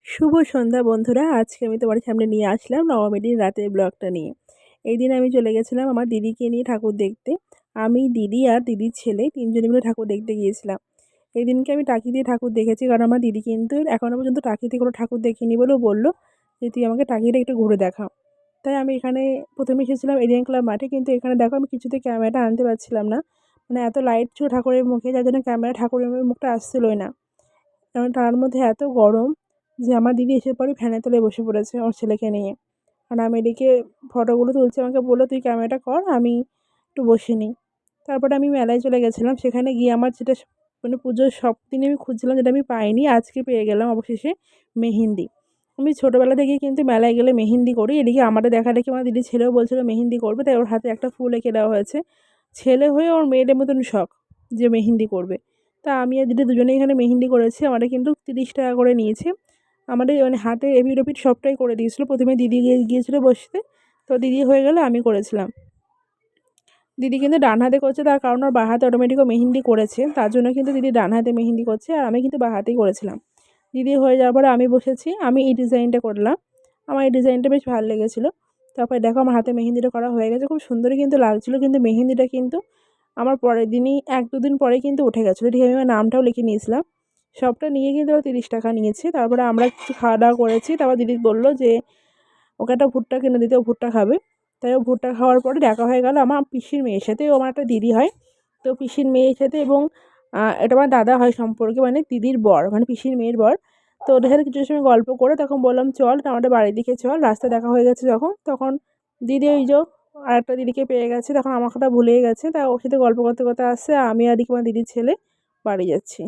শুভ সন্ধ্যা বন্ধুরা। আজকে আমি তোমার সামনে নিয়ে আসলাম নবমীর দিন রাতের ব্লগটা নিয়ে। এই দিন আমি চলে গেছিলাম আমার দিদিকে নিয়ে ঠাকুর দেখতে। আমি, দিদি আর দিদির ছেলে ৩ জনে মিলে ঠাকুর দেখতে গিয়েছিলাম। এই দিনকে আমি টাকি দিয়ে ঠাকুর দেখেছি, কারণ আমার দিদি কিন্তু এখনও পর্যন্ত টাকিতে কোনো ঠাকুর দেখিনি বলেও বলল যে, "তুই আমাকে টাকিটা একটু ঘুরে দেখা।" তাই আমি এখানে ১ম এসেছিলাম এলিয়েন ক্লাব মাঠে, কিন্তু এখানে দেখো আমি কিছুতেই ক্যামেরাটা আনতে পারছিলাম না। মানে এত লাইট ছিল ঠাকুরের মুখে, যার জন্য ক্যামেরা ঠাকুরের মুখটা আসছিলই না। কারণ তার মধ্যে এত গরম যে আমার দিদি এসে পরে ফ্যানের তলায় বসে পড়েছে ওর ছেলেকে নিয়ে। আর আমি এদিকে ফটোগুলো তুলছি, আমাকে বলল, "তুই ক্যামেরাটা কর, আমি একটু বসে নিই।" তারপরে আমি মেলায় চলে গেছিলাম। সেখানে গিয়ে আমার যেটা মানে পুজোর সব দিনই আমি খুঁজছিলাম, যেটা আমি পাইনি, আজকে পেয়ে গেলাম অবশেষে, মেহেন্দি। আমি ছোটোবেলা থেকেই কিন্তু মেলায় গেলে মেহেন্দি করি। এদিকে আমাদের দেখাদেখি আমার দিদির ছেলেও বলছিল মেহেন্দি করবে, তাই ওর হাতে একটা ফুল এঁকে দেওয়া হয়েছে। ছেলে হয়ে ওর মেয়েদের মতন শখ যে মেহেন্দি করবে। তা আমি আর দিদি দুজনেই এখানে মেহেন্দি করেছি। আমাদের কিন্তু ৩০ টাকা করে নিয়েছে। আমাদের মানে হাতে এপিঠ ওপিঠ সবটাই করে দিয়েছিল। প্রথমে দিদি গিয়েছিল বসতে, তো দিদি হয়ে গেলে আমি করেছিলাম। দিদি কিন্তু ডান হাতে করছে, তার কারণ ওর বাঁ হাতে অটোমেটিক ও মেহেন্দি করেছে, তার জন্য কিন্তু দিদি ডান হাতে মেহেন্দি করছে, আর আমি কিন্তু বাঁ হাতেই করেছিলাম। দিদি হয়ে যাওয়ার পরে আমি বসেছি, আমি এই ডিজাইনটা করলাম। আমার এই ডিজাইনটা বেশ ভালো লেগেছিলো। তারপরে দেখো আমার হাতে মেহেন্দিটা করা হয়ে গেছে, খুব সুন্দরই কিন্তু লাগছিলো। কিন্তু মেহেন্দিটা কিন্তু আমার পরের দিনই ১-২ দিন পরেই কিন্তু উঠে গেছিলো। ঠিক, আমি আমার নামটাও লিখে নিয়েছিলাম। সবটা নিয়ে কিন্তু ওরা ৩০ টাকা নিয়েছে। তারপরে আমরা কিছু খাওয়া-দাওয়া করেছি। তারপর দিদি বলল যে ওকে একটা ভুট্টা কিনে দিতে, ও ভুট্টা খাবে। তাই ও ভুট্টা খাওয়ার পরে দেখা হয়ে গেল আমার পিসির মেয়ের সাথে। ও আমার একটা দিদি হয়। তো পিসির মেয়ের সাথে, এবং এটা আমার দাদা হয় সম্পর্কে, মানে দিদির বর, মানে পিসির মেয়ের বর। তো ওদের সাথে কিছু সময় গল্প করে তখন বললাম, "চল আমাদের বাড়ির দিকে চল।" রাস্তায় দেখা হয়ে গেছে যখন, তখন দিদি ওই যে আরেকটা দিদিকে পেয়ে গেছে, তখন আমার কথা ভুলেই গেছে। তা ওর সাথে গল্প করতে করতে আসছে। আমি আর এদিকে আমার দিদির ছেলে বাড়ি যাচ্ছি।